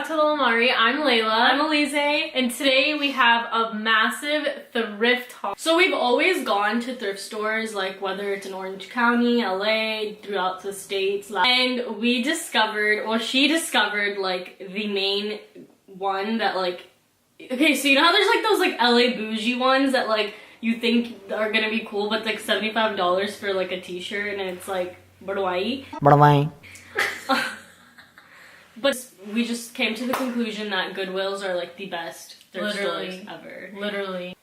to Thealmaari. I'm Laila. I'm Alizeh. And today we have a massive thrift haul. So we've always gone to thrift stores, like whether it's in Orange County, LA, throughout the states. And we discovered, well, she discovered like the main one that like, okay, so you know how there's like those like LA bougie ones that like you think are gonna be cool, but like $75 for like a t-shirt and it's like, what do I eat? But we just came to the conclusion that Goodwills are like the best thrift stores ever. Literally.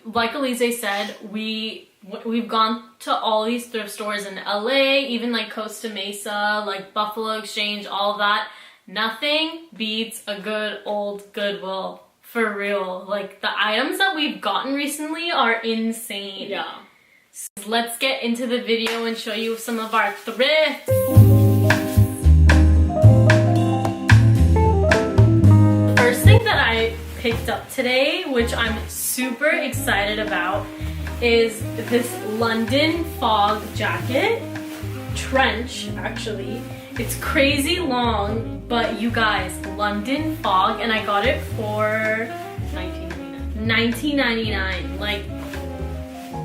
Like Alizeh said, we've gone to all these thrift stores in LA, even like Costa Mesa, like Buffalo Exchange, all of that. Nothing beats a good old Goodwill. For real. Like the items that we've gotten recently are insane. Yeah. So let's get into the video and show you some of our thrifts. Picked up today, which I'm super excited about, is this London fog jacket. Trench, actually. It's crazy long, but you guys, London fog, and I got it for $19.99. Like,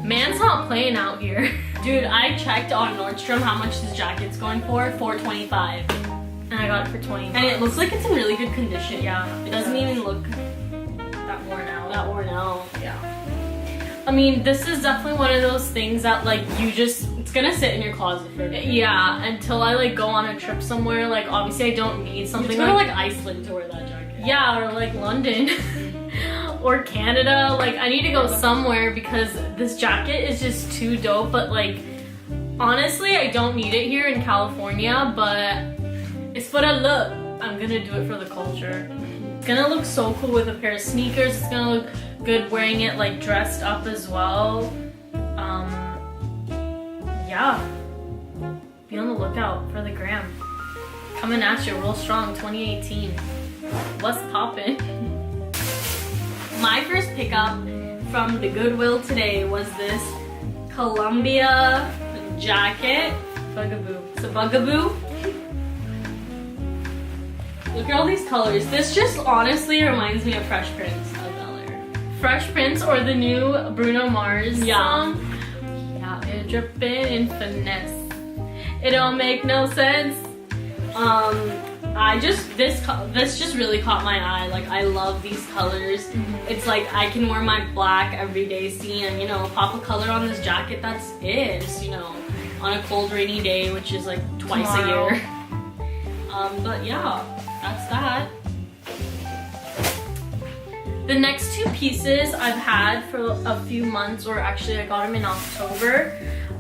man's not playing out here. Dude, I checked on Nordstrom how much this jacket's going for, $4.25. And I got it for $20. And it looks like it's in really good condition. Yeah, it doesn't even look that worn out. Yeah. I mean, this is definitely one of those things that like it's gonna sit in your closet for a bit. Yeah, until I like go on a trip somewhere. Like obviously I don't need something like Iceland to wear that jacket. Yeah, or like London or Canada. Like I need to go somewhere because this jacket is just too dope. But like honestly, I don't need it here in California, but it's for the look. I'm gonna do it for the culture. It's gonna look so cool with a pair of sneakers. It's gonna look good wearing it like dressed up as well. Yeah. Be on the lookout for the gram. Coming at you real strong, 2018. What's poppin'? My first pickup from the Goodwill today was this Columbia jacket. Bugaboo. It's a bugaboo. Look at all these colors. This just honestly reminds me of Fresh Prince of Bel-Air. Fresh Prince or the new Bruno Mars song. Yeah, it drippin' in finesse. It don't make no sense. This just really caught my eye. Like I love these colors. It's like I can wear my black everyday scene and you know, pop a color on this jacket, that's it. Just, you know, on a cold rainy day, which is like twice a year. But yeah. That's that. The next two pieces I've had for a few months, or actually I got them in October.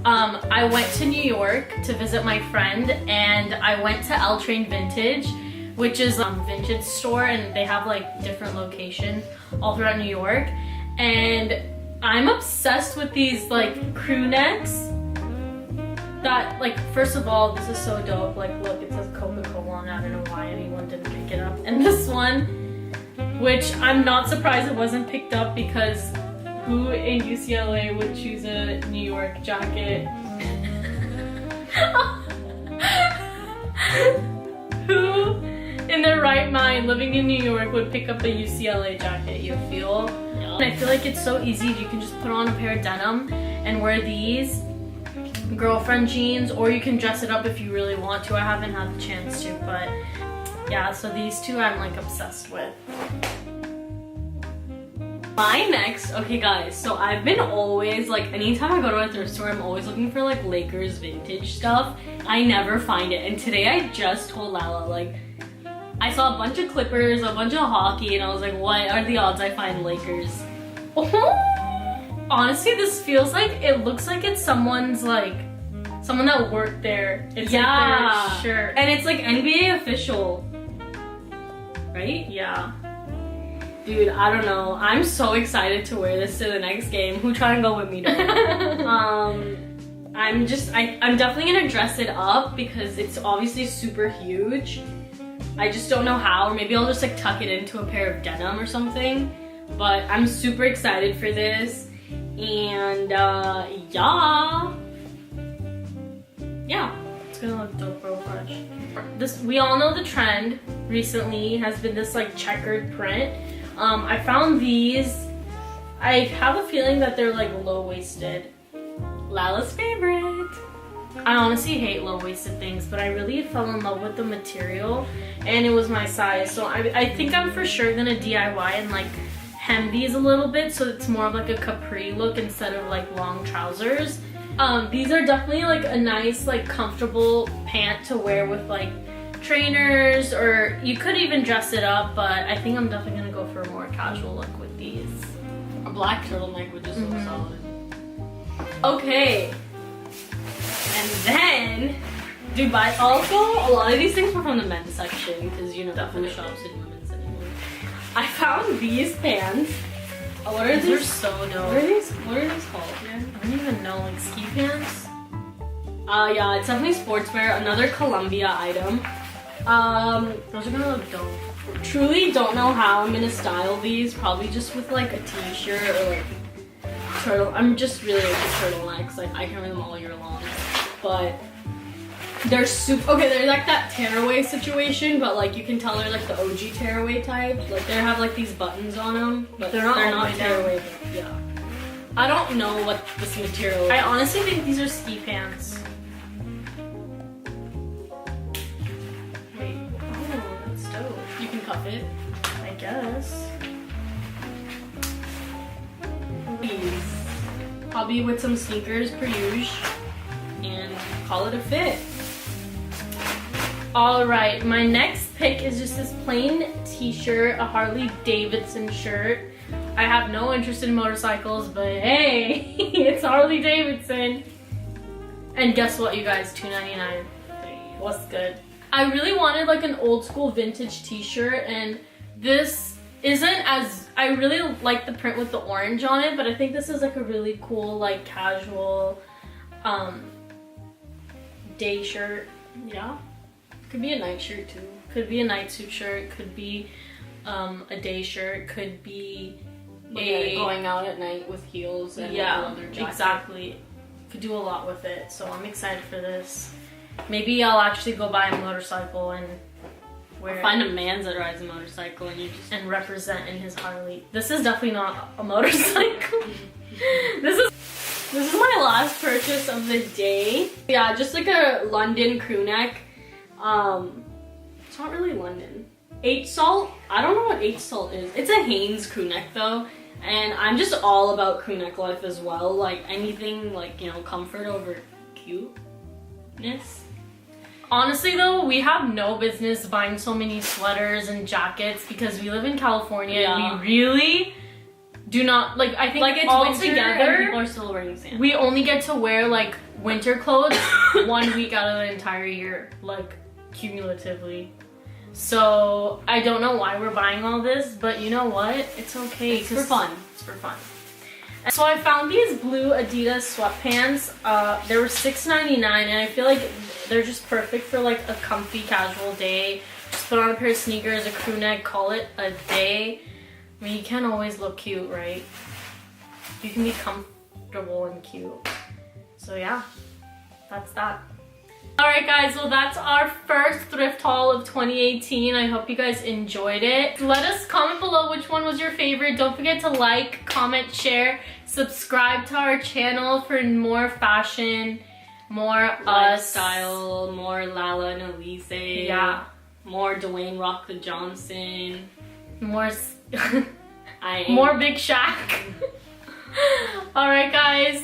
I went to New York to visit my friend and I went to L Train Vintage, which is a vintage store and they have like different locations all throughout New York. And I'm obsessed with these like crew necks. That, like, first of all, this is so dope. Like, look, it says Coca-Cola on it. I don't know why anyone didn't pick it up. And this one, which I'm not surprised it wasn't picked up because who in UCLA would choose a New York jacket? Who in their right mind living in New York would pick up a UCLA jacket, you feel? Yeah. And I feel like it's so easy. You can just put on a pair of denim and wear these girlfriend jeans, or you can dress it up if you really want to. I haven't had the chance to, but yeah, so these two I'm like obsessed with. My next, okay guys, so I've been always like, anytime I go to a thrift store, I'm always looking for like Lakers vintage stuff. I never find it, and today I just told Laila, like, I saw a bunch of Clippers, a bunch of hockey, and I was like, what are the odds I find Lakers? Honestly, this feels like, it looks like it's someone that worked there. It's like their shirt. And it's like NBA official. Right? Yeah. Dude, I don't know. I'm so excited to wear this to the next game. Who trying to go with me though? I'm definitely gonna dress it up because it's obviously super huge. I just don't know how, or maybe I'll just like tuck it into a pair of denim or something. But I'm super excited for this. And yeah, it's gonna look dope real fresh. We all know the trend recently has been this like checkered print. I found these. I have a feeling that they're like low-waisted. Laila's favorite. I honestly hate low-waisted things, but I really fell in love with the material and it was my size. So I think I'm for sure gonna DIY and like hem these a little bit so it's more of like a capri look instead of like long trousers. These are definitely like a nice like comfortable pant to wear with like trainers, or you could even dress it up, but I think I'm definitely gonna go for a more casual look with these. A black turtleneck would just look solid. Okay. And then, dude, but also a lot of these things were from the men's section because you know Definitely who shops in women's anymore. I found these pants. What are These these? are so dope. What are these called? I don't even know. Like ski pants? Yeah, it's definitely sportswear. Another Columbia item. Those are gonna look dope. Truly don't know how I'm gonna style these. Probably just with like a t-shirt or like turtle. I'm just really into turtlenecks. Like I can wear them all year long. But they're super. Okay, they're like that tearaway situation, but like you can tell they're like the OG tearaway type. Like they have like these buttons on them, but they're not tearaway. Yeah. I don't know what this material is. I honestly think these are ski pants. Wait. Oh, that's dope. You can cuff it. I guess. These. Probably with some sneakers per usual. And call it a fit. Alright, my next pick is just this plain t-shirt, a Harley Davidson shirt. I have no interest in motorcycles, but hey, it's Harley Davidson. And guess what, you guys? $2.99. What's good? I really wanted like an old school vintage t-shirt, and this isn't as, I really like the print with the orange on it, but I think this is like a really cool like casual day shirt. Yeah, could be a night shirt too, could be a night suit shirt, could be a day shirt, could be going out at night with heels and leather jacket. Exactly. Could do a lot with it, so I'm excited for this. Maybe I'll actually go buy a motorcycle and wear find a man that rides a motorcycle and you just and represent in his Harley. This is definitely not a motorcycle. This is my last purchase of the day. Yeah, just like a London crew neck. It's not really London. 8 Salt? I don't know what 8 Salt is. It's a Hanes crew neck though. And I'm just all about crew neck life as well. Like anything like, you know, comfort over cuteness. Honestly though, we have no business buying so many sweaters and jackets because we live in California and we really do not, like, I think like it's all together, people are still wearing sandals. We only get to wear like winter clothes 1 week out of the entire year, like cumulatively. So I don't know why we're buying all this, but you know what? It's okay. It's for fun. It's for fun. So I found these blue Adidas sweatpants. They were $6.99, and I feel like they're just perfect for like a comfy casual day. Just put on a pair of sneakers, a crew neck, call it a day. I mean, you can't always look cute, right? You can be comfortable and cute. So yeah, that's that. Alright guys, well that's our first thrift haul of 2018. I hope you guys enjoyed it. Let us comment below which one was your favorite. Don't forget to like, comment, share, subscribe to our channel for more fashion, more lifestyle, more Laila and Alizeh. Yeah. More Dwayne Rock the Johnson. More Big Shaq. Alright guys.